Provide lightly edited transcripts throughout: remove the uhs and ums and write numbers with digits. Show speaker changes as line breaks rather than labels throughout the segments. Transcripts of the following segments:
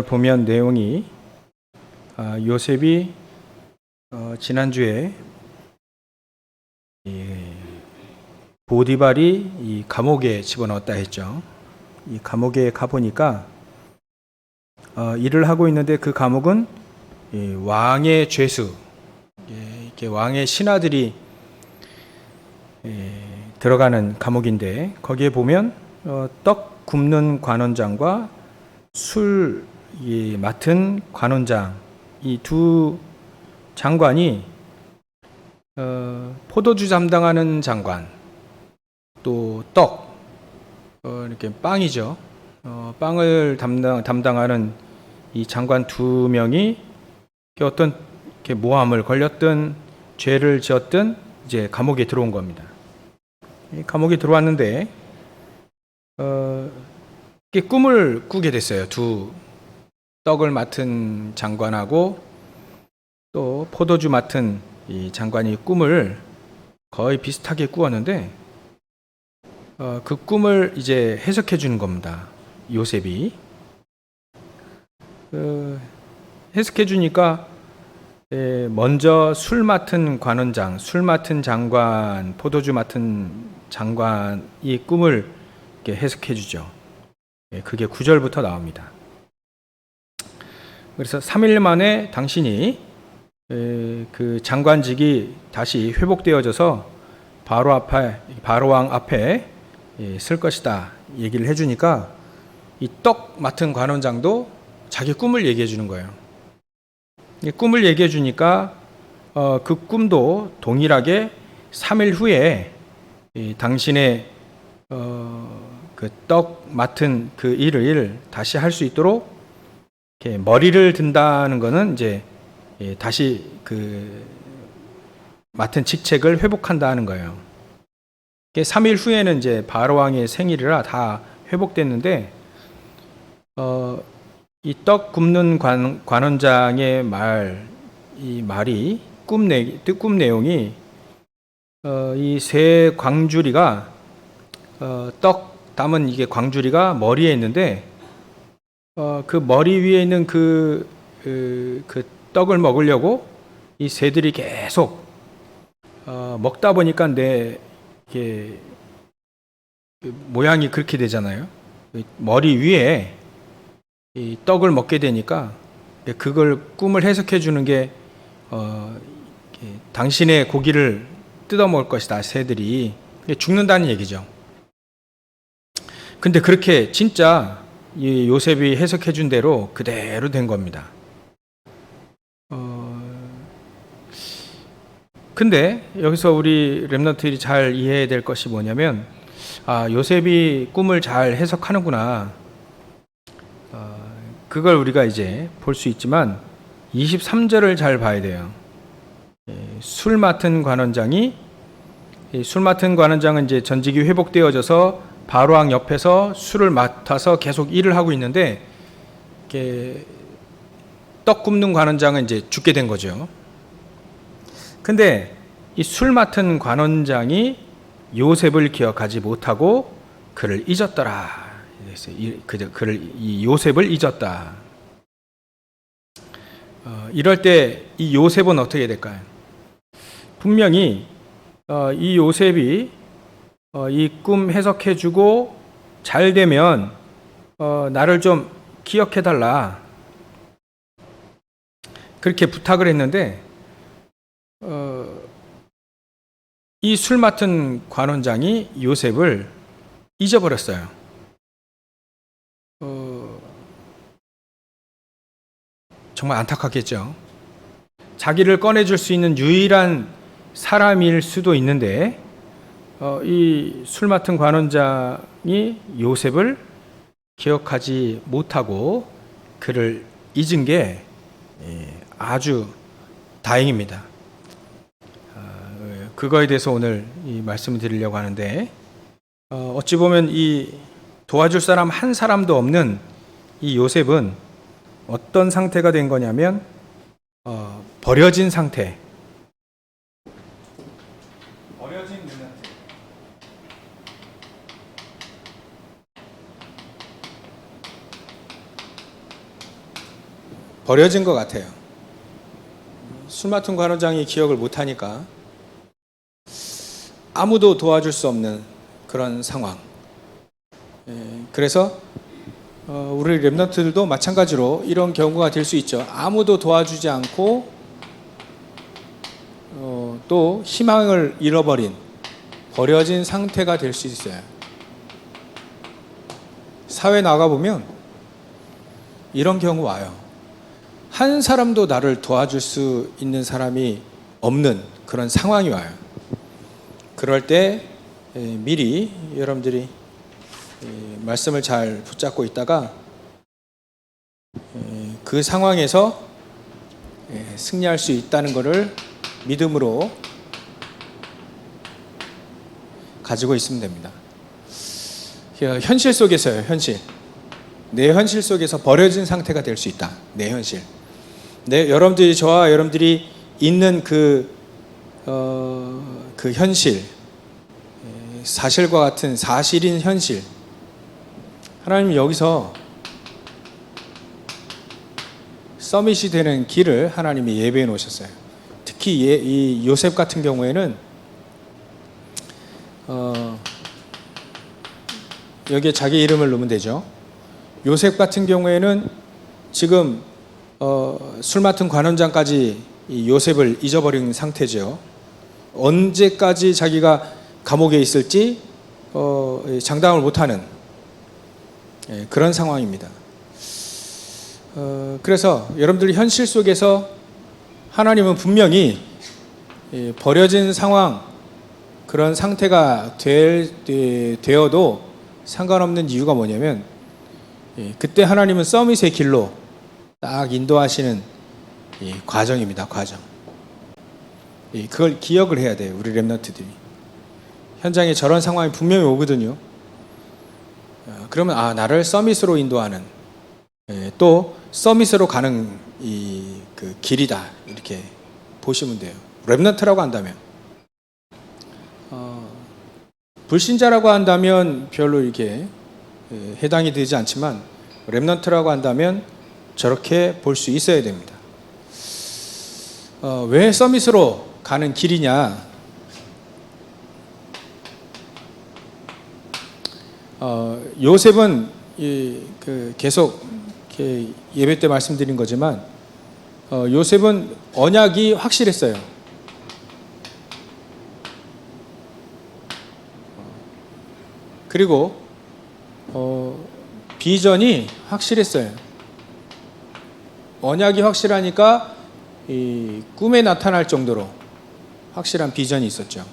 보면 내용이 요셉이 지난주에 보디발이 이 감옥에 집어넣었다 했죠. 이 감옥에 가보니까 일을 하고 있는데 그 감옥은 왕의 죄수, 이렇게 왕의 신하들이 들어가는 감옥인데 거기에 보면 떡 굽는 관원장과 술 맡은 관원장, 이 두 장관이 포도주 담당하는 장관, 또 떡, 이렇게 빵이죠. 빵을 담당하는 이 장관 두 명이 어떤 이렇게 모함을 걸렸든 죄를 지었든 이제 감옥에 들어온 겁니다. 감옥에 들어왔는데 꿈을 꾸게 됐어요. 두 떡을 맡은 장관하고 또 포도주 맡은 이 장관이 꿈을 거의 비슷하게 꾸었는데 그 꿈을 이제 해석해 주는 겁니다. 요셉이 해석해 주니까 먼저 술 맡은 관원장, 술 맡은 장관, 포도주 맡은 장관이 꿈을 이렇게 해석해 주죠. 그게 9절부터 나옵니다. 그래서 3일 만에 당신이 그 장관직이 다시 회복되어져서 바로왕 앞에 쓸 것이다 얘기를 해주니까 이 떡 맡은 관원장도 자기 꿈을 얘기해 주는 거예요. 꿈을 얘기해 주니까 그 꿈도 동일하게 3일 후에 당신의 그 떡 맡은 그 일을 다시 할 수 있도록 이렇게 머리를 든다는 거는 이제 다시 그 맡은 직책을 회복한다는 거예요. 3일 후에는 이제 바로왕의 생일이라 다 회복됐는데 이 떡 굽는 관원장의 이 말이 꿈 내용이 이 세 광주리가 떡 담은 이게 광주리가 머리에 있는데 그 머리 위에 있는 그 떡을 먹으려고 이 새들이 계속 먹다 보니까 이게 모양이 그렇게 되잖아요. 머리 위에 이 떡을 먹게 되니까 그걸 꿈을 해석해 주는 게 당신의 고기를 뜯어 먹을 것이다. 새들이 죽는다는 얘기죠. 근데 그렇게 진짜 이 요셉이 해석해 준 대로 그대로 된 겁니다. 근데 여기서 우리 렘넌트들이 잘 이해해야 될 것이 뭐냐면 요셉이 꿈을 잘 해석하는구나. 그걸 우리가 이제 볼 수 있지만 23절을 잘 봐야 돼요. 술 맡은 관원장은 이제 전직이 회복되어져서 바로왕 옆에서 술을 맡아서 계속 일을 하고 있는데 떡 굽는 관원장은 이제 죽게 된 거죠. 근데 이 술 맡은 관원장이 요셉을 기억하지 못하고 그를 잊었더라. 이 요셉을 잊었다. 이럴 때 이 요셉은 어떻게 될까요? 분명히 이 요셉이 이 꿈 해석해주고 잘 되면 나를 좀 기억해달라 그렇게 부탁을 했는데 이 술 맡은 관원장이 요셉을 잊어버렸어요. 정말 안타깝겠죠. 자기를 꺼내줄 수 있는 유일한 사람일 수도 있는데 이 술 맡은 관원장이 요셉을 기억하지 못하고 그를 잊은 게 아주 다행입니다. 그거에 대해서 오늘 이 말씀을 드리려고 하는데 어찌 보면 이 도와줄 사람 한 사람도 없는 이 요셉은 어떤 상태가 된 거냐면 버려진 상태. 버려진 상태. 버려진 것 같아요. 술 맡은 관원장이 기억을 못하니까 아무도 도와줄 수 없는 그런 상황. 그래서 우리 랩런트들도 마찬가지로 이런 경우가 될 수 있죠. 아무도 도와주지 않고 또 희망을 잃어버린 버려진 상태가 될 수 있어요. 사회 나가보면 이런 경우 와요. 한 사람도 나를 도와줄 수 있는 사람이 없는 그런 상황이 와요. 그럴 때 미리 여러분들이 말씀을 잘 붙잡고 있다가 그 상황에서 승리할 수 있다는 것을 믿음으로 가지고 있으면 됩니다. 현실 속에서요, 현실. 내 현실 속에서 버려진 상태가 될 수 있다. 내 현실. 여러분들이, 저와 여러분들이 있는 그 현실, 사실과 같은 사실인 현실. 하나님은 여기서 서밋이 되는 길을 하나님이 예배해 놓으셨어요. 특히 이 요셉 같은 경우에는 여기에 자기 이름을 넣으면 되죠. 요셉 같은 경우에는 지금 술 맡은 관원장까지 이 요셉을 잊어버린 상태죠. 언제까지 자기가 감옥에 있을지 장담을 못하는 그런 상황입니다. 그래서 여러분들 현실 속에서 하나님은 분명히 버려진 상황, 그런 상태가 되어도 상관없는 이유가 뭐냐면 그때 하나님은 서밋의 길로 딱 인도하시는 과정입니다. 과정. 그걸 기억을 해야 돼요. 우리 랩런트들이. 현장에 저런 상황이 분명히 오거든요. 그러면 나를 서밋으로 인도하는 또 서밋으로 가는 그 길이다. 이렇게 보시면 돼요. 랩런트라고 한다면. 불신자라고 한다면 별로 이렇게 해당이 되지 않지만 랩런트라고 한다면 저렇게 볼 수 있어야 됩니다. 왜 서밋으로 가는 길이냐? 요셉은 계속 예배 때 말씀드린 거지만 요셉은 언약이 확실했어요. 그리고 비전이 확실했어요. 언약이 확실하니까 이 꿈에 나타날 정도로 확실한 비전이 있었죠.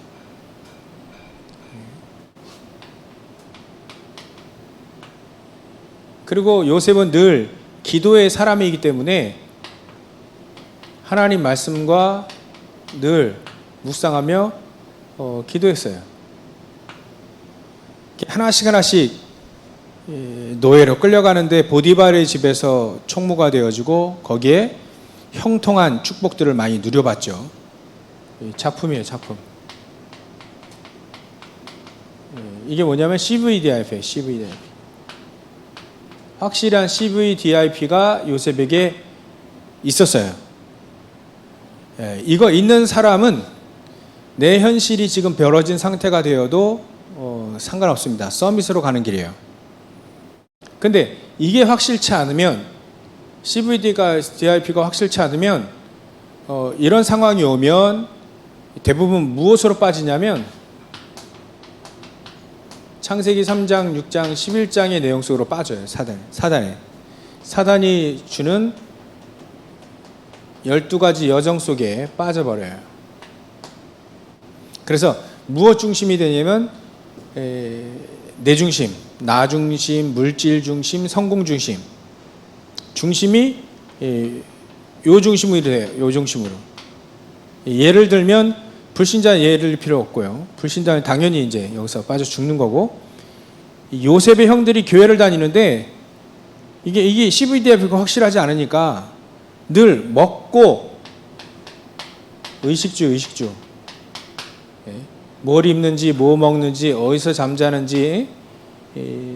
그리고 요셉은 늘 기도의 사람이기 때문에 하나님 말씀과 늘 묵상하며 기도했어요. 하나씩 노예로 끌려가는데 보디발의 집에서 총무가 되어지고 거기에 형통한 축복들을 많이 누려봤죠. 작품이에요, 작품. 이게 뭐냐면 CVDIP예요, CVDIP. 확실한 CVDIP가 요셉에게 있었어요. 이거 있는 사람은 내 현실이 지금 벌어진 상태가 되어도 상관없습니다. 서밋으로 가는 길이에요. 근데 이게 확실치 않으면, CVDIP가 확실치 않으면 이런 상황이 오면 대부분 무엇으로 빠지냐면 창세기 3장, 6장, 11장의 내용 속으로 빠져요. 사단이 주는 12가지 여정 속에 빠져버려요. 그래서 무엇 중심이 되냐면 내 중심, 나 중심, 물질 중심, 성공 중심. 중심이 요 중심으로 돼요. 요 중심으로. 예를 들면 불신자 예를 들 필요 없고요. 불신자는 당연히 이제 여기서 빠져 죽는 거고, 요셉의 형들이 교회를 다니는데 이게 CVDIP가 확실하지 않으니까 늘 먹고 의식주. 뭘 입는지, 뭐 먹는지, 어디서 잠자는지,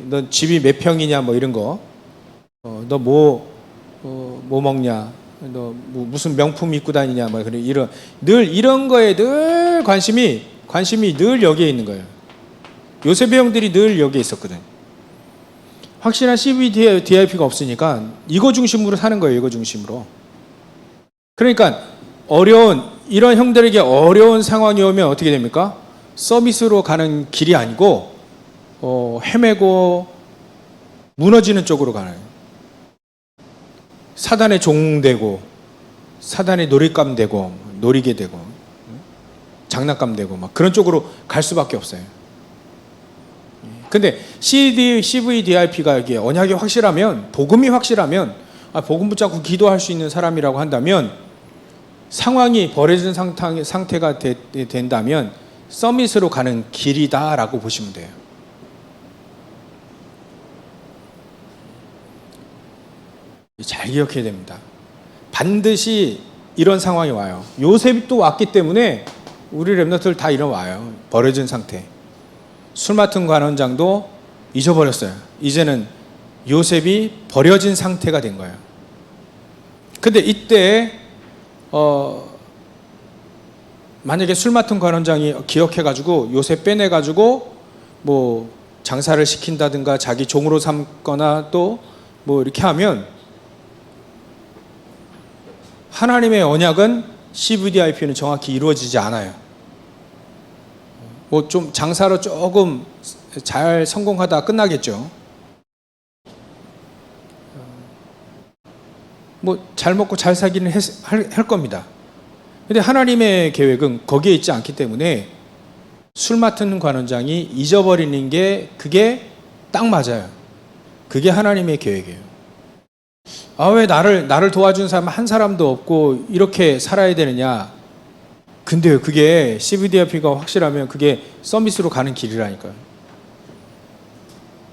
너 집이 몇 평이냐, 뭐 이런 거, 너 뭐 뭐 먹냐, 너 무슨 명품 입고 다니냐, 뭐 그런 이런 거에 늘 관심이 늘 여기에 있는 거예요. 요셉의 형들이 늘 여기에 있었거든. 확실한 CVDIP가 없으니까 이거 중심으로 사는 거예요. 이거 중심으로. 그러니까 이런 형들에게 어려운 상황이 오면 어떻게 됩니까? 서밋으로 가는 길이 아니고 헤매고 무너지는 쪽으로 가요. 사단의 종되고 사단의 놀잇감 되고 노리게 되고 장난감 되고 막 그런 쪽으로 갈 수밖에 없어요. 근데 CVDIP가 이게 언약이 확실하면, 복음이 확실하면, 복음 붙잡고 기도할 수 있는 사람이라고 한다면, 상황이 버려진 상태가 된다면 서밋으로 가는 길이다라고 보시면 돼요. 잘 기억해야 됩니다. 반드시 이런 상황이 와요. 요셉이 또 왔기 때문에 우리 렘넌트들 다 이런 와요. 버려진 상태. 술 맡은 관원장도 잊어버렸어요. 이제는 요셉이 버려진 상태가 된 거예요. 근데 이때 만약에 술 맡은 관원장이 기억해가지고 요셉 빼내가지고 뭐 장사를 시킨다든가 자기 종으로 삼거나 또 뭐 이렇게 하면 하나님의 언약은 CVDIP는 정확히 이루어지지 않아요. 뭐 좀 장사로 조금 잘 성공하다 끝나겠죠. 뭐 잘 먹고 잘 살기는 할 겁니다. 근데 하나님의 계획은 거기에 있지 않기 때문에 술 맡은 관원장이 잊어버리는 게 그게 딱 맞아요. 그게 하나님의 계획이에요. 왜 나를 도와준 사람 한 사람도 없고 이렇게 살아야 되느냐. 근데요, 그게 CVDIP가 확실하면 그게 서밋으로 가는 길이라니까요.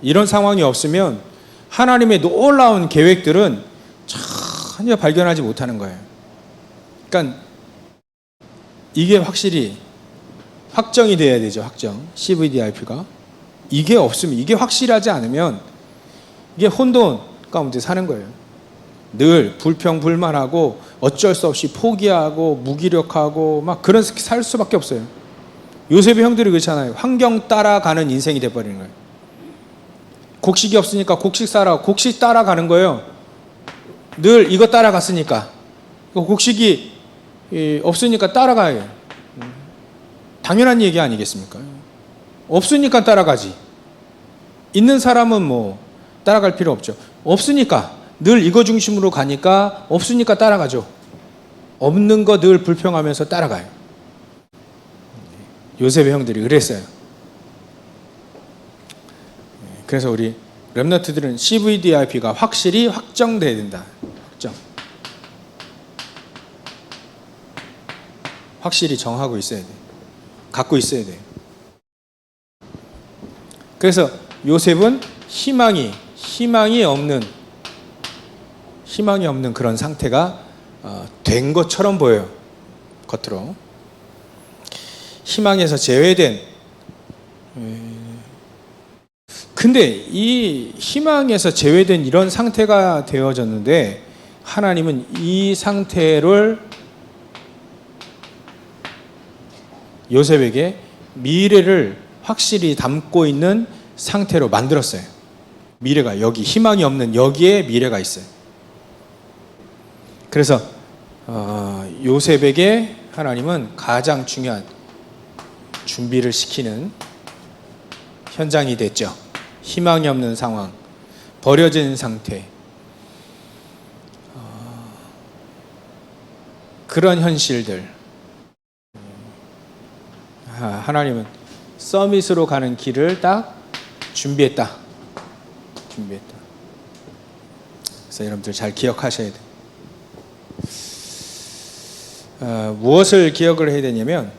이런 상황이 없으면 하나님의 놀라운 계획들은 전혀 발견하지 못하는 거예요. 그러니까 이게 확실히 확정이 돼야 되죠. 확정. CVDIP가. 이게 없으면, 이게 확실하지 않으면 이게 혼돈 가운데 사는 거예요. 늘 불평불만하고 어쩔 수 없이 포기하고 무기력하고 막 그런 살 수밖에 없어요. 요셉의 형들이 그렇잖아요. 환경 따라가는 인생이 돼버리는 거예요. 곡식이 없으니까 곡식 사라. 곡식 따라가는 거예요. 늘 이거 따라갔으니까. 곡식이 없으니까 따라가요. 당연한 얘기 아니겠습니까? 없으니까 따라가지. 있는 사람은 뭐 따라갈 필요 없죠. 없으니까 늘 이거 중심으로 가니까 없으니까 따라가죠. 없는 거 늘 불평하면서 따라가요. 요셉의 형들이 그랬어요. 그래서 우리 렘넌트들은 CVDIP가 확실히 확정돼야 된다. 확정. 확실히 정하고 있어야 돼. 갖고 있어야 돼. 그래서 요셉은 희망이 없는 그런 상태가 된 것처럼 보여요. 겉으로. 희망에서 제외된. 근데 이 희망에서 제외된 이런 상태가 되어졌는데 하나님은 이 상태를 요셉에게 미래를 확실히 담고 있는 상태로 만들었어요. 미래가 여기, 희망이 없는 여기에 미래가 있어요. 그래서 요셉에게 하나님은 가장 중요한 준비를 시키는 현장이 됐죠. 희망이 없는 상황, 버려진 상태, 그런 현실들. 하나님은 서밋으로 가는 길을 딱 준비했다. 그래서 여러분들 잘 기억하셔야 돼요. 무엇을 기억을 해야 되냐면,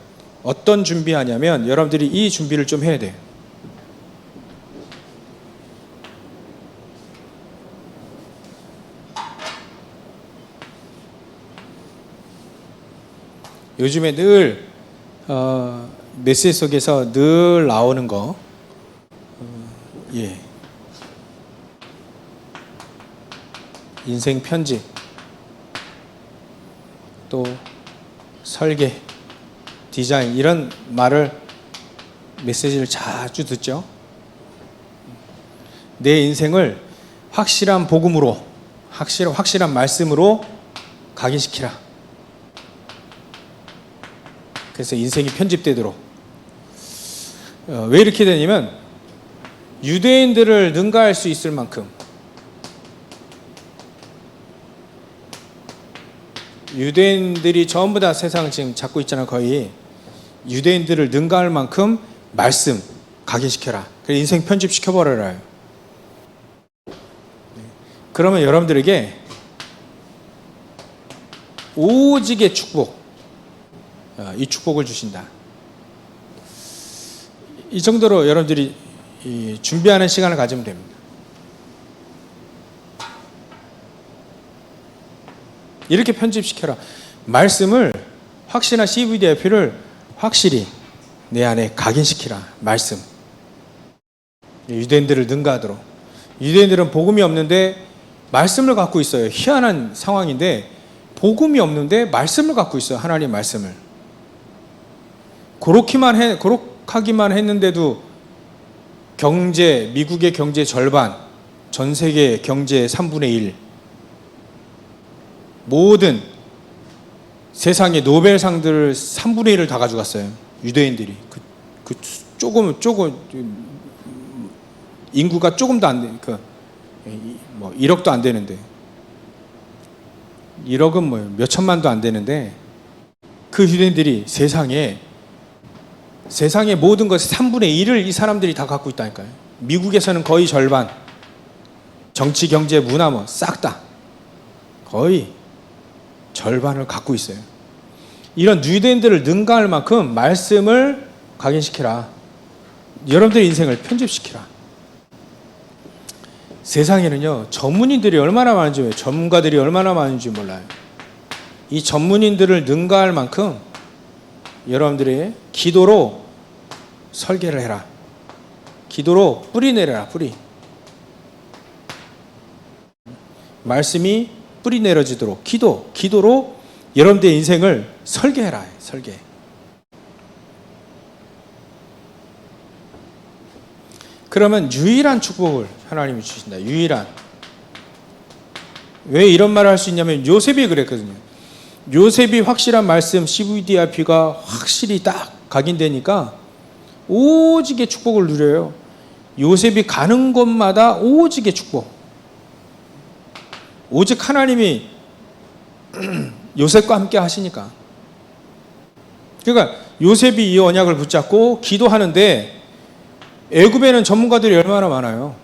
어떤 준비하냐면 여러분들이 이 준비를 좀 해야 돼요. 요즘에 늘 메시지 속에서 늘 나오는 거, 인생 편지, 또 설계, 디자인 이런 말을 메시지를 자주 듣죠. 내 인생을 확실한 복음으로 확실한 말씀으로 각인시키라. 그래서 인생이 편집되도록. 왜 이렇게 되냐면 유대인들을 능가할 수 있을 만큼 유대인들이 전부 다 세상을 지금 잡고 있잖아요. 거의 유대인들을 능가할 만큼 말씀 각인시켜라. 그래서 인생 편집시켜버려라요. 그러면 여러분들에게 오직의 축복, 이 축복을 주신다. 이 정도로 여러분들이 준비하는 시간을 가지면 됩니다. 이렇게 편집시켜라. 말씀을 확실한 CVDIP를 확실히 내 안에 각인시키라. 말씀. 유대인들을 능가하도록. 유대인들은 복음이 없는데 말씀을 갖고 있어요. 희한한 상황인데 복음이 없는데 말씀을 갖고 있어요. 하나님 말씀을. 그렇게하기만 했는데도 미국의 경제 절반, 전 세계 경제의 3분의 1, 모든 세상의 노벨상들을 3분의 1을 다 가져갔어요. 유대인들이. 조금 인구가 조금도 안 돼. 1억도 안 되는데. 1억은 몇 천만도 안 되는데 그 유대인들이 세상의 모든 것의 3분의 1을 이 사람들이 다 갖고 있다니까요. 미국에서는 거의 절반, 정치, 경제, 문화 싹 다 거의 절반을 갖고 있어요. 이런 유대인들을 능가할 만큼 말씀을 각인시키라. 여러분들의 인생을 편집시키라. 세상에는요, 전문인들이 얼마나 많은지, 전문가들이 얼마나 많은지 몰라요. 이 전문인들을 능가할 만큼 여러분들의 기도로 설계를 해라. 기도로 뿌리 내려라. 뿌리. 말씀이 뿌리 내려지도록 기도로 여러분들의 인생을 설계해라. 설계. 그러면 유일한 축복을 하나님이 주신다. 유일한. 왜 이런 말을 할 수 있냐면 요셉이 그랬거든요. 요셉이 확실한 말씀 CVDIP가 확실히 딱 각인되니까 오직의 축복을 누려요. 요셉이 가는 곳마다 오직의 축복. 오직 하나님이 요셉과 함께 하시니까. 그러니까 요셉이 이 언약을 붙잡고 기도하는데 애굽에는 전문가들이 얼마나 많아요.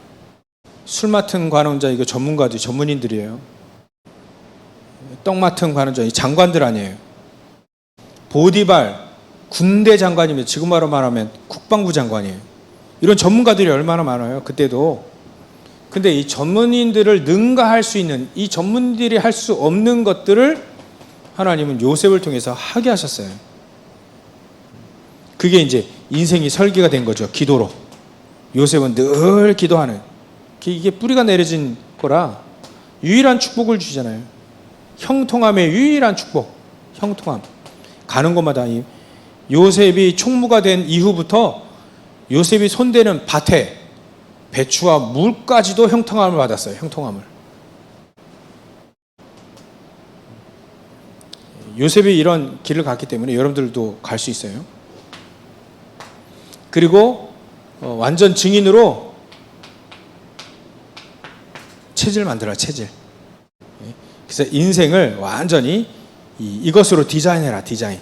술 맡은 관원자 이거 전문인들이에요. 떡 맡은 관원자 이 장관들 아니에요. 보디발 군대 장관이면 지금 말로 말하면 국방부 장관이에요. 이런 전문가들이 얼마나 많아요. 그때도. 근데 이 전문인들을 능가할 수 있는 이 전문인들이 할 수 없는 것들을 하나님은 요셉을 통해서 하게 하셨어요. 그게 이제 인생이 설계가 된 거죠. 기도로. 요셉은 늘 기도하는. 이게 뿌리가 내려진 거라 유일한 축복을 주잖아요. 형통함의 유일한 축복. 형통함. 가는 곳마다 요셉이 총무가 된 이후부터 요셉이 손대는 밭에 배추와 물까지도 형통함을 받았어요. 형통함을. 요셉이 이런 길을 갔기 때문에 여러분들도 갈 수 있어요. 그리고 완전 증인으로 체질 만들어라. 체질. 그래서 인생을 완전히 이것으로 디자인해라. 디자인.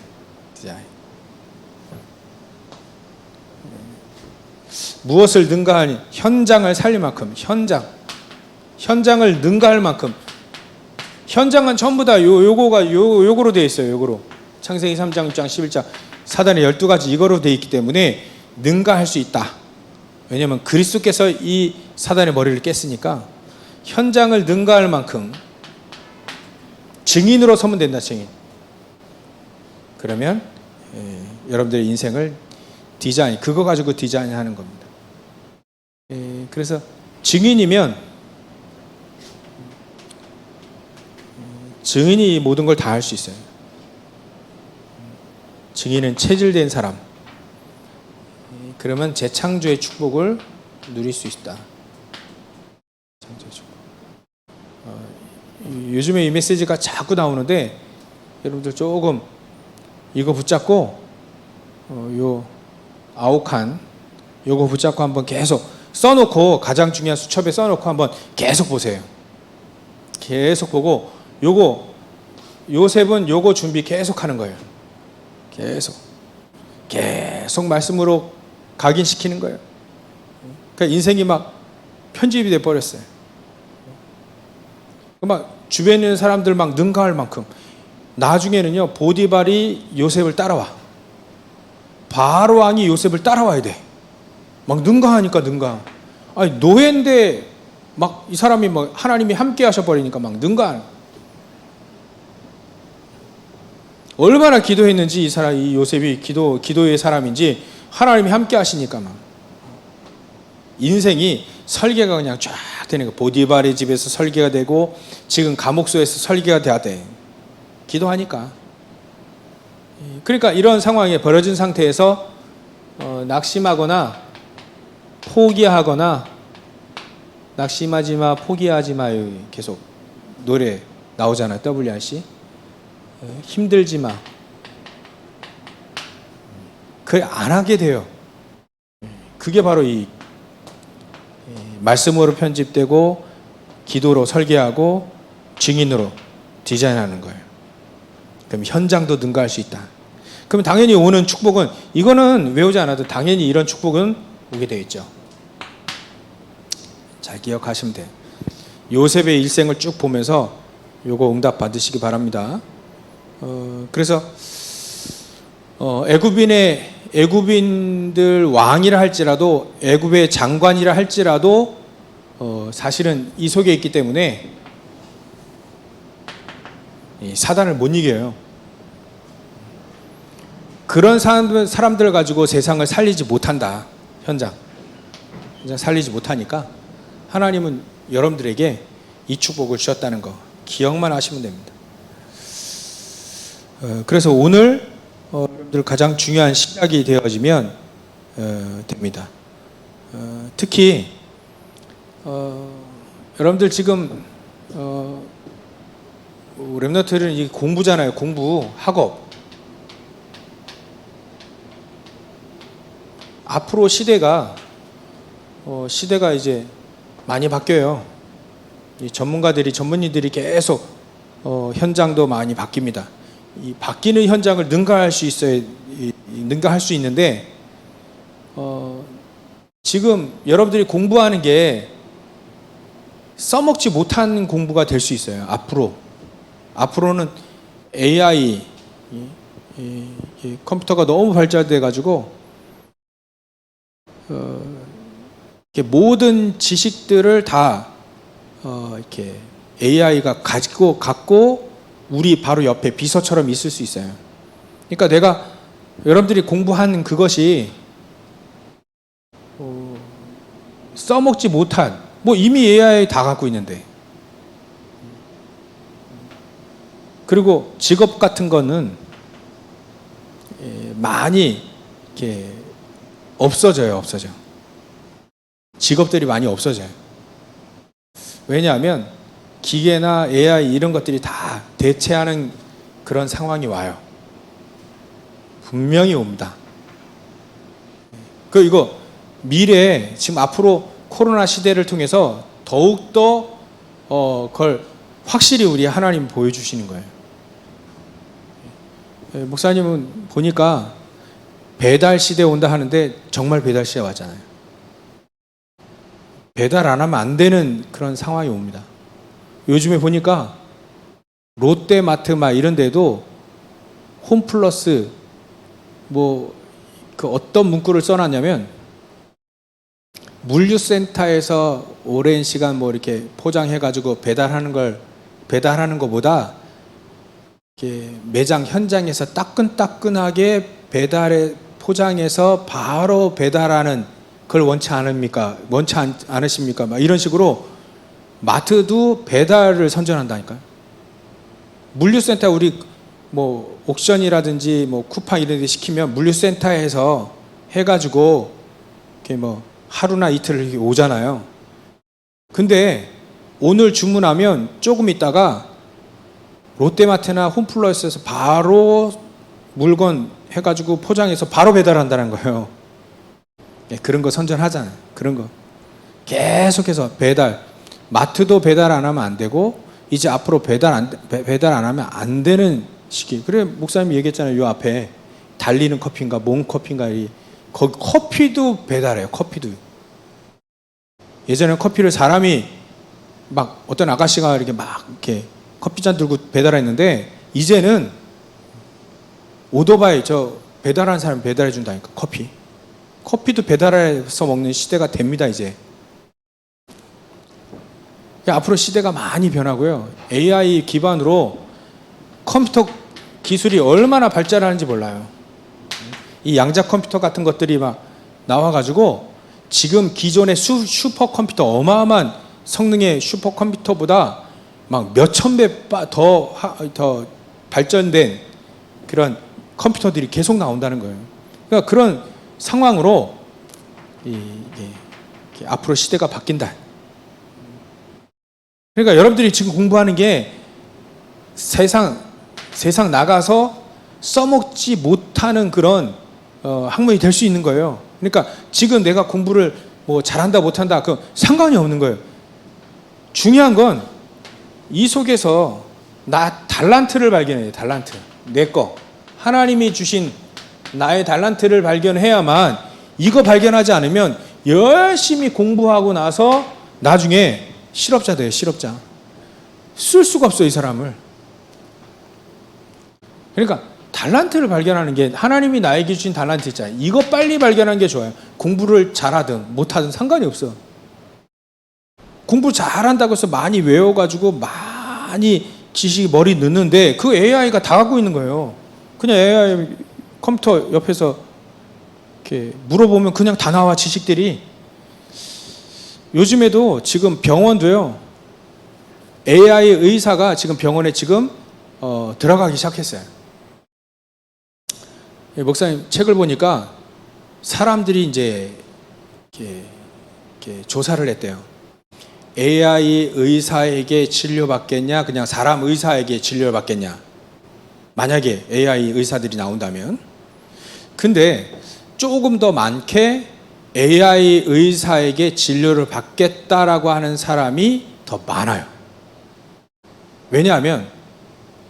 무엇을 능가하니? 현장을 살릴 만큼. 현장을 능가할 만큼. 현장은 전부 다 요거로 되어 있어요. 요거로. 창세기 3장, 6장, 11장 사단의 12가지 이거로 되어 있기 때문에 능가할 수 있다. 왜냐하면 그리스도께서 이 사단의 머리를 깼으니까 현장을 능가할 만큼 증인으로 서면 된다. 증인. 그러면 여러분들의 인생을 그거 가지고 디자인하는 겁니다. 그래서 증인이면 증인이 모든 걸 다 할 수 있어요. 증인은 체질된 사람. 그러면 재창조의 축복을 누릴 수 있다. 요즘에 이 메시지가 자꾸 나오는데 여러분들 조금 이거 붙잡고 요 아홉칸 요거 붙잡고 한번 계속 써놓고, 가장 중요한 수첩에 써놓고 한번 계속 보세요. 계속 보고, 요거 요셉은 요거 준비 계속 하는 거예요. 계속 말씀으로 각인시키는 거예요. 그러니까 인생이 막 편집이 돼 버렸어요. 막 주변에 있는 사람들 막 능가할 만큼. 나중에는요, 보디발이 요셉을 따라와. 바로 왕이 요셉을 따라와야 돼. 막 능가하니까 능가. 아니 노예인데 막 이 사람이 막 하나님이 함께 하셔버리니까 막 능가. 얼마나 기도했는지 이 사람, 이 요셉이 기도의 사람인지 하나님이 함께 하시니까 막 인생이 설계가 그냥 쫙 되는 거. 보디발의 집에서 설계가 되고 지금 감옥소에서 설계가 돼야 돼. 기도하니까. 그러니까 이런 상황에 벌어진 상태에서 낙심하거나 포기하거나, 낙심하지 마, 포기하지 마요. 계속 노래 나오잖아요. WRC. 힘들지 마. 그래 안 하게 돼요. 그게 바로 이 말씀으로 편집되고 기도로 설계하고 증인으로 디자인하는 거예요. 그럼 현장도 능가할 수 있다. 그럼 당연히 오는 축복은, 이거는 외우지 않아도 당연히 이런 축복은 오게 되어 있죠. 잘 기억하시면 돼요. 요셉의 일생을 쭉 보면서 요거 응답 받으시기 바랍니다. 그래서 애굽인들 왕이라 할지라도, 애굽의 장관이라 할지라도 사실은 이 속에 있기 때문에 이 사단을 못 이겨요. 그런 사람들 가지고 세상을 살리지 못한다. 현장 살리지 못하니까 하나님은 여러분들에게 이 축복을 주셨다는 거 기억만 하시면 됩니다. 그래서 오늘 여러분들 가장 중요한 시작이 되어지면 됩니다. 특히 여러분들 지금 렘넌트들은 이 공부잖아요. 공부, 학업. 앞으로 시대가 이제 많이 바뀌어요. 이 전문인들이 계속 현장도 많이 바뀝니다. 이 바뀌는 현장을 능가할 수 있어야, 능가할 수 있는데 지금 여러분들이 공부하는 게 써먹지 못한 공부가 될 수 있어요. 앞으로는 AI, 컴퓨터가 너무 발달돼 가지고 모든 지식들을 다 이렇게 AI가 갖고 우리 바로 옆에 비서처럼 있을 수 있어요. 그러니까 여러분들이 공부한 그것이 써먹지 못한, 이미 AI 다 갖고 있는데, 그리고 직업 같은 거는 많이 이렇게 없어져요. 직업들이 많이 없어져요. 왜냐하면 기계나 AI 이런 것들이 다 대체하는 그런 상황이 와요. 분명히 옵니다. 이거 미래에 지금 앞으로 코로나 시대를 통해서 더욱더 그걸 확실히 우리 하나님 보여주시는 거예요. 목사님은 보니까 배달 시대 온다 하는데 정말 배달 시대 왔잖아요. 배달 안 하면 안 되는 그런 상황이 옵니다. 요즘에 보니까 롯데마트 막 이런 데도 홈플러스 그 어떤 문구를 써놨냐면, 물류센터에서 오랜 시간 이렇게 포장해가지고 배달하는 것보다 이렇게 매장 현장에서 따끈따끈하게 포장해서 바로 배달하는 그걸 원치 않으십니까? 막 이런 식으로 마트도 배달을 선전한다니까요. 물류센터 우리 뭐 옥션이라든지 뭐 쿠팡 이런 데 시키면 물류센터에서 해가지고 이렇게 뭐 하루나 이틀 이렇게 오잖아요. 근데 오늘 주문하면 조금 있다가 롯데마트나 홈플러스에서 바로 물건 해가지고 포장해서 바로 배달한다는 거예요. 그런 거 선전하잖아요. 그런 거 계속해서 배달, 마트도 배달 안 하면 안 되고 이제 앞으로 배달 안 하면 안 되는 시기. 그래 목사님이 얘기했잖아요. 요 앞에 달리는 커피인가 몽 커피인가 거기 커피도 배달해요. 커피도. 예전에 커피를 사람이 막 어떤 아가씨가 이렇게 막 이렇게 커피잔 들고 배달했는데 이제는 오토바이 저 배달하는 사람이 배달해 준다니까. 커피도 배달해서 먹는 시대가 됩니다. 이제 앞으로 시대가 많이 변하고요. AI 기반으로 컴퓨터 기술이 얼마나 발전하는지 몰라요. 이 양자 컴퓨터 같은 것들이 막 나와가지고 지금 기존의 슈퍼컴퓨터 어마어마한 성능의 슈퍼컴퓨터보다 막 몇천 배 더 발전된 그런 컴퓨터들이 계속 나온다는 거예요. 그러니까 그런 상황으로 이게 앞으로 시대가 바뀐다. 그러니까 여러분들이 지금 공부하는 게 세상 나가서 써먹지 못하는 그런 학문이 될 수 있는 거예요. 그러니까 지금 내가 공부를 뭐 잘한다 못한다 그 상관이 없는 거예요. 중요한 건 이 속에서 나 달란트를 발견해요. 달란트. 내 거. 하나님이 주신 나의 달란트를 발견해야만 이거 발견하지 않으면 열심히 공부하고 나서 나중에 실업자 돼요. 실업자. 쓸 수가 없어요. 이 사람을. 그러니까 달란트를 발견하는 게 하나님이 나에게 주신 달란트 있잖아요. 이거 빨리 발견하는 게 좋아요. 공부를 잘하든 못하든 상관이 없어. 공부 잘한다고 해서 많이 외워가지고 많이 지식이 머리 넣는데 그 AI가 다 갖고 있는 거예요. 그냥 AI 컴퓨터 옆에서 이렇게 물어보면 그냥 다 나와 지식들이. 요즘에도 지금 병원도요. AI 의사가 지금 병원에 지금 들어가기 시작했어요. 목사님 책을 보니까 사람들이 이제 이렇게 조사를 했대요. AI 의사에게 진료받겠냐, 그냥 사람 의사에게 진료를 받겠냐. 만약에 AI 의사들이 나온다면. 근데 조금 더 많게 AI 의사에게 진료를 받겠다라고 하는 사람이 더 많아요. 왜냐하면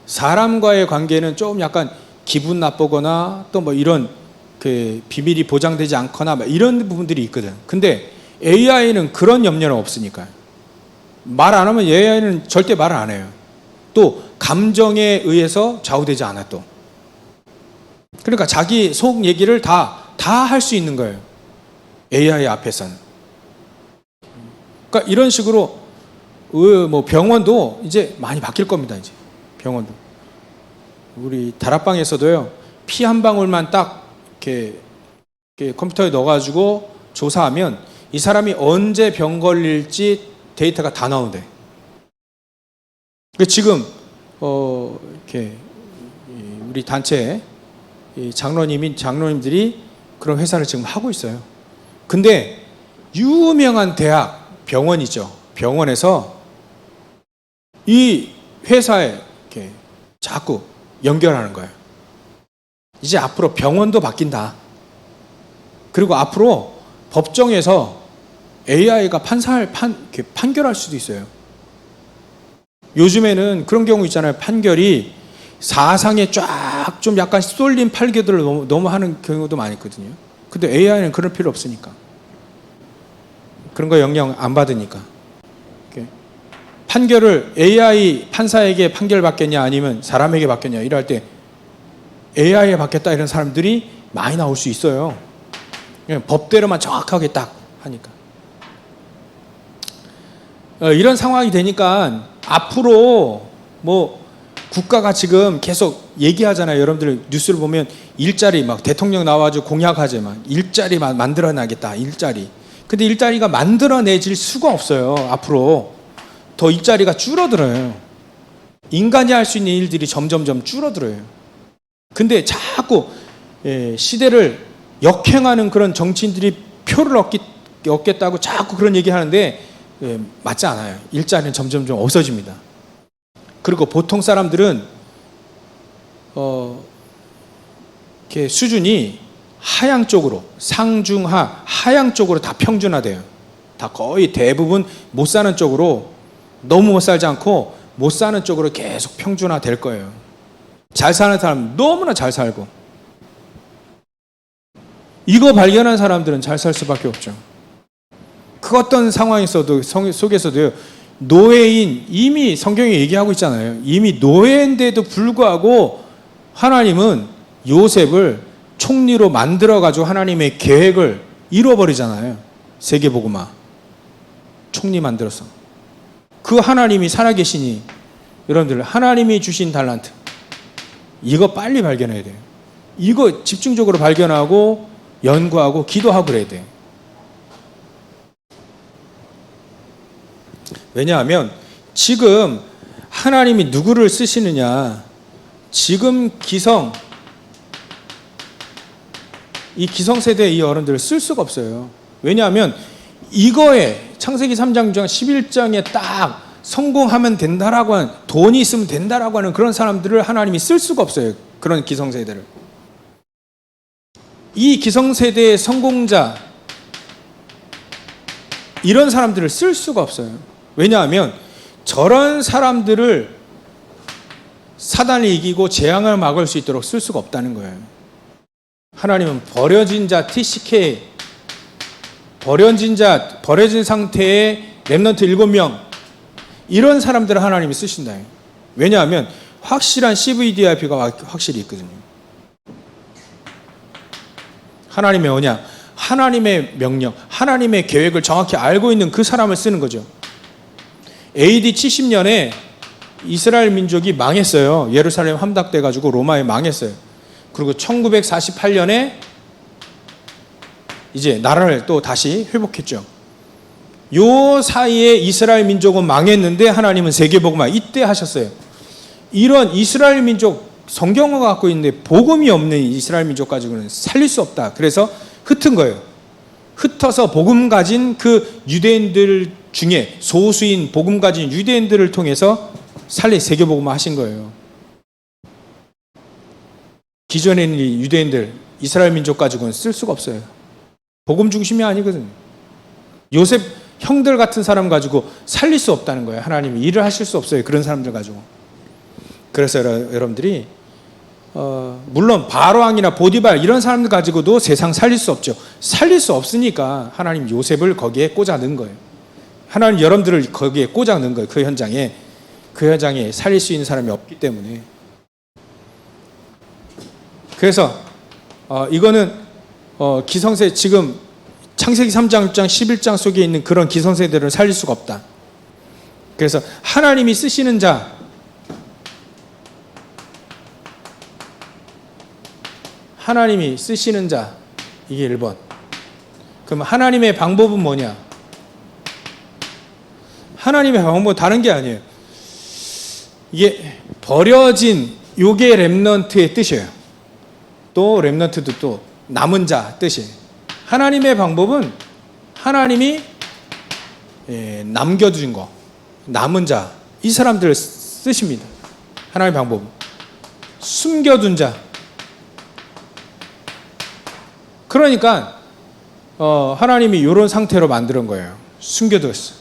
사람과의 관계는 좀 약간 기분 나쁘거나 또 뭐 이런 그 비밀이 보장되지 않거나 이런 부분들이 있거든. 근데 AI는 그런 염려는 없으니까요. 말 안 하면 AI는 절대 말 안 해요. 또 감정에 의해서 좌우되지 않아 또. 그러니까 자기 속 얘기를 다 할 수 있는 거예요. AI 앞에서는. 그러니까 이런 식으로 뭐 병원도 이제 많이 바뀔 겁니다. 이제 병원도. 우리 다락방에서도요. 피 한 방울만 딱 이렇게 컴퓨터에 넣어가지고 조사하면 이 사람이 언제 병 걸릴지 데이터가 다 나오는데. 지금 이렇게 우리 단체 장로님들이 그런 회사를 지금 하고 있어요. 근데 유명한 대학 병원이죠. 병원에서 이 회사에 이렇게 자꾸 연결하는 거예요. 이제 앞으로 병원도 바뀐다. 그리고 앞으로 법정에서 AI가 판결할 수도 있어요. 요즘에는 그런 경우 있잖아요. 판결이 사상에 쫙 좀 약간 쏠린 판결들을 너무 하는 경우도 많이 있거든요. 근데 AI는 그럴 필요 없으니까. 그런 거 영향 안 받으니까. 판결을 AI 판사에게 판결 받겠냐 아니면 사람에게 받겠냐 이럴 때 AI에 받겠다 이런 사람들이 많이 나올 수 있어요. 그냥 법대로만 정확하게 딱 하니까. 이런 상황이 되니까 앞으로 뭐 국가가 지금 계속 얘기하잖아요. 여러분들 뉴스를 보면 일자리 막 대통령 나와가지고 공약하지 막 일자리 만들어내겠다. 일자리. 근데 일자리가 만들어내질 수가 없어요. 앞으로 더 일자리가 줄어들어요. 인간이 할 수 있는 일들이 점점점 줄어들어요. 근데 자꾸 시대를 역행하는 그런 정치인들이 표를 얻겠다고 자꾸 그런 얘기 하는데 맞지 않아요. 일자리는 점점점 없어집니다. 그리고 보통 사람들은 이렇게 수준이 하향 쪽으로, 상중하, 하향 쪽으로 다 평준화돼요. 다 거의 대부분 못 사는 쪽으로, 너무 못 살지 않고 못 사는 쪽으로 계속 평준화될 거예요. 잘 사는 사람 너무나 잘 살고, 이거 발견한 사람들은 잘 살 수밖에 없죠. 그 어떤 상황에서도, 속에서도요, 노예인, 이미 성경에 얘기하고 있잖아요. 이미 노예인데도 불구하고 하나님은 요셉을 총리로 만들어가지고 하나님의 계획을 이루어버리잖아요. 세계복음화. 총리 만들어서. 그 하나님이 살아계시니, 여러분들, 하나님이 주신 달란트. 이거 빨리 발견해야 돼요. 이거 집중적으로 발견하고, 연구하고, 기도하고 그래야 돼요. 왜냐하면 지금 하나님이 누구를 쓰시느냐, 지금 이 기성세대 이 어른들을 쓸 수가 없어요. 왜냐하면 이거에 창세기 3장 11장에 딱 성공하면 된다라고 하는, 돈이 있으면 된다라고 하는 그런 사람들을 하나님이 쓸 수가 없어요. 그런 기성세대를. 이 기성세대의 성공자, 이런 사람들을 쓸 수가 없어요. 왜냐하면 저런 사람들을 사단이 이기고 재앙을 막을 수 있도록 쓸 수가 없다는 거예요. 하나님은 버려진 자, TCK, 버려진 상태의 렘넌트 7명, 이런 사람들을 하나님이 쓰신다. 왜냐하면 확실한 CVDIP가 확실히 있거든요. 하나님의 언약, 하나님의 명령, 하나님의 계획을 정확히 알고 있는 그 사람을 쓰는 거죠. AD 70년에 이스라엘 민족이 망했어요. 예루살렘 함락돼가지고 로마에 망했어요. 그리고 1948년에 이제 나라를 또 다시 회복했죠. 요 사이에 이스라엘 민족은 망했는데 하나님은 세계복음화 이때 하셨어요. 이런 이스라엘 민족, 성경을 갖고 있는데 복음이 없는 이스라엘 민족 가지고는 살릴 수 없다. 그래서 흩은 거예요. 흩어서 복음 가진 그 유대인들 중에 소수인 복음 가진 유대인들을 통해서 세계복음화 하신 거예요. 기존에 있는 유대인들, 이스라엘 민족 가지고는 쓸 수가 없어요. 복음 중심이 아니거든요. 요셉 형들 같은 사람 가지고 살릴 수 없다는 거예요. 하나님이 일을 하실 수 없어요. 그런 사람들 가지고. 그래서 여러분들이 물론 바로왕이나 보디발 이런 사람들 가지고도 세상 살릴 수 없죠. 살릴 수 없으니까 하나님 요셉을 거기에 꽂아 넣은 거예요. 하나님 여러분들을 거기에 꽂아 넣은 거예요. 그 현장에 살릴 수 있는 사람이 없기 때문에. 그래서 이거는 기성세, 지금 창세기 3장, 6장, 11장 속에 있는 그런 기성세대를 살릴 수가 없다. 그래서 하나님이 쓰시는 자, 이게 1번. 그럼 하나님의 방법은 뭐냐? 하나님의 방법은 다른 게 아니에요. 이게 버려진, 요게 렘넌트의 뜻이에요. 또 렘넌트도 또 남은 자 뜻이에요. 하나님의 방법은 하나님이 남겨둔 거, 남은 자, 이 사람들을 쓰십니다. 하나님의 방법은 숨겨둔 자. 그러니까 하나님이 이런 상태로 만드는 거예요. 숨겨뒀어요.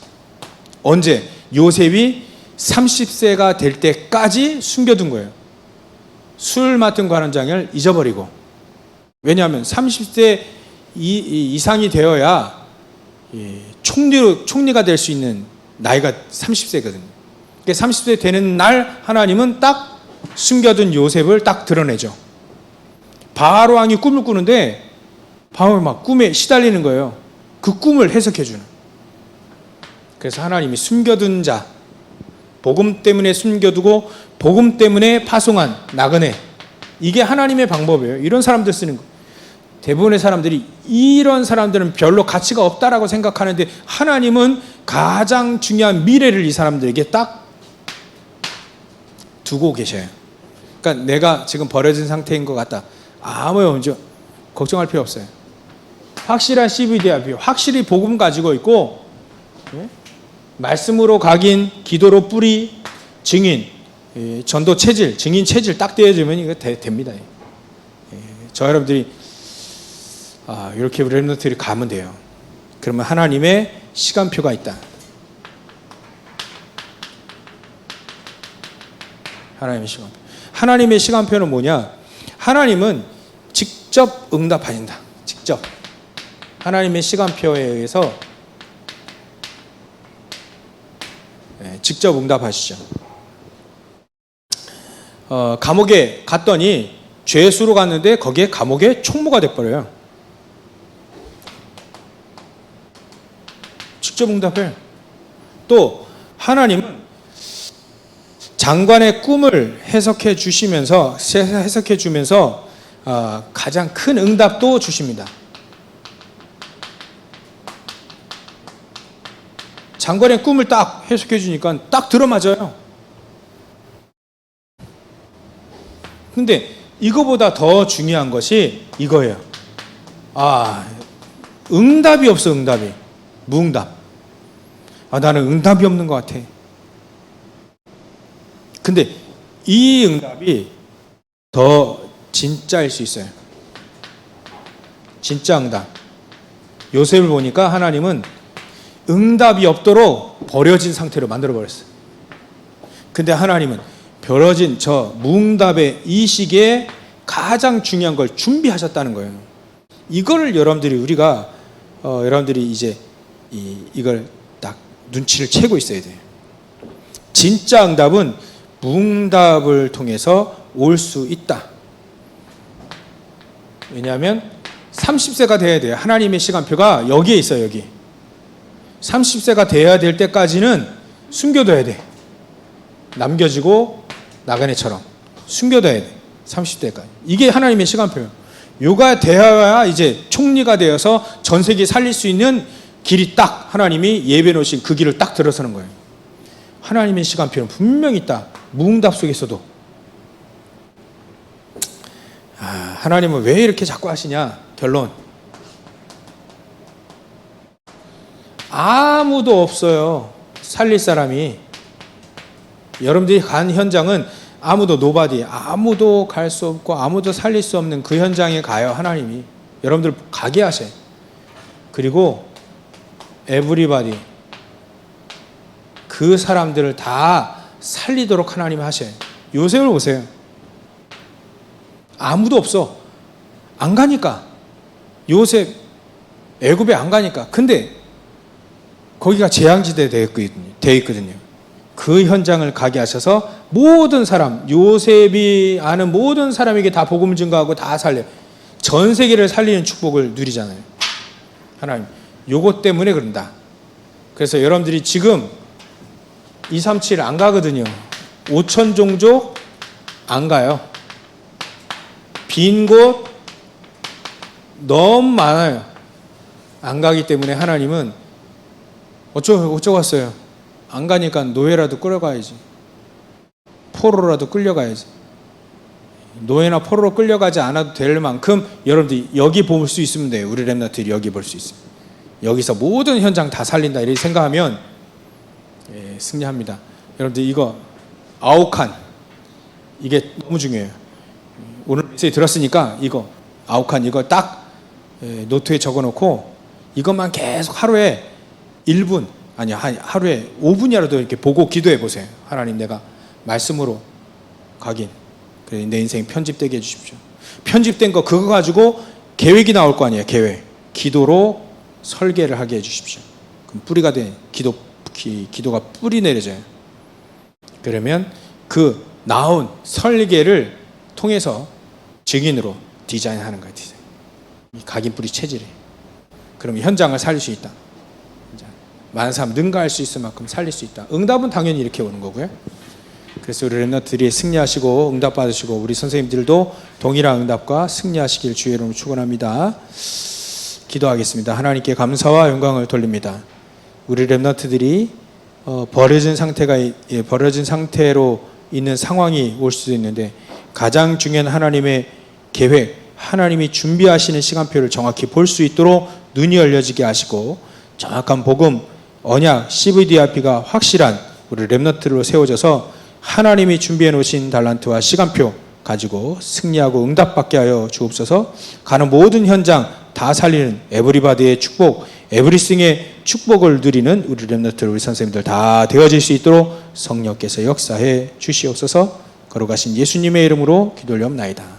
언제? 요셉이 30세가 될 때까지 숨겨둔 거예요. 술 맡은 관원장을 잊어버리고. 왜냐하면 30세 이상이 되어야 총리가 될 수 있는 나이가 30세거든요. 그러니까 30세 되는 날 하나님은 딱 숨겨둔 요셉을 딱 드러내죠. 바로 왕이 꿈을 꾸는데 밤을 막 꿈에 시달리는 거예요. 그 꿈을 해석해 주는. 그래서 하나님이 숨겨둔 자, 복음 때문에 숨겨두고 복음 때문에 파송한 나그네, 이게 하나님의 방법이에요. 이런 사람들 쓰는 거. 대부분의 사람들이 이런 사람들은 별로 가치가 없다라고 생각하는데 하나님은 가장 중요한 미래를 이 사람들에게 딱 두고 계셔요. 그러니까 내가 지금 버려진 상태인 것 같다. 아무 걱정할 필요 없어요. 확실한 CVDIP, 확실히 복음 가지고 있고, 말씀으로 각인, 기도로 뿌리, 증인, 전도 체질, 증인 체질 딱 떼어주면 이거 됩니다. 저 여러분들이 이렇게 우리 렘넌트들이 가면 돼요. 그러면 하나님의 시간표가 있다. 하나님의 시간표. 하나님의 시간표는 뭐냐? 하나님은 직접 응답하신다. 직접. 하나님의 시간표에 의해서 직접 응답하시죠. 감옥에 갔더니 죄수로 갔는데 거기에 감옥에 총무가 돼버려요. 직접 응답해요. 또 하나님은 장관의 꿈을 해석해 주면서 가장 큰 응답도 주십니다. 장관의 꿈을 딱 해석해 주니까 딱 들어맞아요. 근데 이거보다 더 중요한 것이 이거예요. 응답이 없어, 응답이. 무응답. 나는 응답이 없는 것 같아. 근데 이 응답이 더 진짜일 수 있어요. 진짜 응답. 요셉을 보니까 하나님은 응답이 없도록 버려진 상태로 만들어버렸어요. 근데 하나님은 버려진 저 무응답의 이 시기에 가장 중요한 걸 준비하셨다는 거예요. 이거를 여러분들이 이제 이걸 딱 눈치를 채고 있어야 돼요. 진짜 응답은 무응답을 통해서 올 수 있다. 왜냐하면 30세가 돼야 돼요. 하나님의 시간표가 여기에 있어요. 여기 30세가 돼야 될 때까지는 숨겨둬야 돼. 남겨지고 나그네처럼 숨겨둬야 돼. 30대까지. 이게 하나님의 시간표예요. 요가 되어야 이제 총리가 되어서 전 세계 살릴 수 있는 길이 딱 하나님이 예배 놓으신 그 길을 딱 들어서는 거예요. 하나님의 시간표는 분명히 있다. 무응답 속에서도. 하나님은 왜 이렇게 자꾸 하시냐? 결론. 아무도 없어요. 살릴 사람이. 여러분들이 간 현장은 아무도 노바디, 아무도 갈 수 없고 아무도 살릴 수 없는 그 현장에 가요. 하나님이. 여러분들 가게 하셔요. 그리고 에브리바디, 그 사람들을 다 살리도록 하나님이 하셔요. 요셉을 보세요. 아무도 없어. 안 가니까. 요셉 애굽에 안 가니까. 근데 거기가 재앙지대에 되어 있거든요. 그 현장을 가게 하셔서 모든 사람, 요셉이 아는 모든 사람에게 다 복음을 증거하고 다 살려. 전 세계를 살리는 축복을 누리잖아요. 하나님. 요것 때문에 그런다. 그래서 여러분들이 지금 237 안 가거든요. 5천 종족 안 가요. 빈 곳 너무 많아요. 안 가기 때문에 하나님은 어쩌고 왔어요. 안 가니까 노예라도 끌어가야지. 포로라도 끌려가야지. 노예나 포로로 끌려가지 않아도 될 만큼 여러분들이 여기 볼 수 있으면 돼요. 우리 렘넌트들이 여기 볼 수 있어요. 여기서 모든 현장 다 살린다 이렇게 생각하면 승리합니다. 여러분들 이거 아욱한 이게 너무 중요해요. 오늘 메시지 들었으니까 이거 아욱한 이거 딱 노트에 적어놓고 이것만 계속 하루에 1분 아니 하루에 5분이라도 이렇게 보고 기도해 보세요. 하나님 내가 말씀으로 각인 그래 내 인생 편집되게 해주십시오. 편집된 거 그거 가지고 계획이 나올 거 아니에요. 계획 기도로 설계를 하게 해주십시오. 그럼 뿌리가 돼 기도가 뿌리 내려져요. 그러면 그 나온 설계를 통해서 증인으로 디자인하는 거예요. 디자인. 이 각인 뿌리 체질이. 그럼 현장을 살릴 수 있다. 많은 사람 능가할 수 있을 만큼 살릴 수 있다. 응답은 당연히 이렇게 오는 거고요. 그래서 우리 렘넌트들이 승리하시고 응답 받으시고 우리 선생님들도 동일한 응답과 승리하시길 주의 이름으로 축원합니다. 기도하겠습니다. 하나님께 감사와 영광을 돌립니다. 우리 렘넌트들이 버려진 상태로 있는 상황이 올 수도 있는데 가장 중요한 하나님의 계획, 하나님이 준비하시는 시간표를 정확히 볼 수 있도록 눈이 열려지게 하시고 정확한 복음, 언약, CVDRP가 확실한 우리 렘넌트로 세워져서 하나님이 준비해 놓으신 달란트와 시간표 가지고 승리하고 응답받게 하여 주옵소서. 가는 모든 현장 다 살리는 에브리바디의 축복, 에브리싱의 축복을 누리는 우리 렘넌트, 우리 선생님들 다 되어질 수 있도록 성령께서 역사해 주시옵소서. 걸어가신 예수님의 이름으로 기도 올려옵나이다.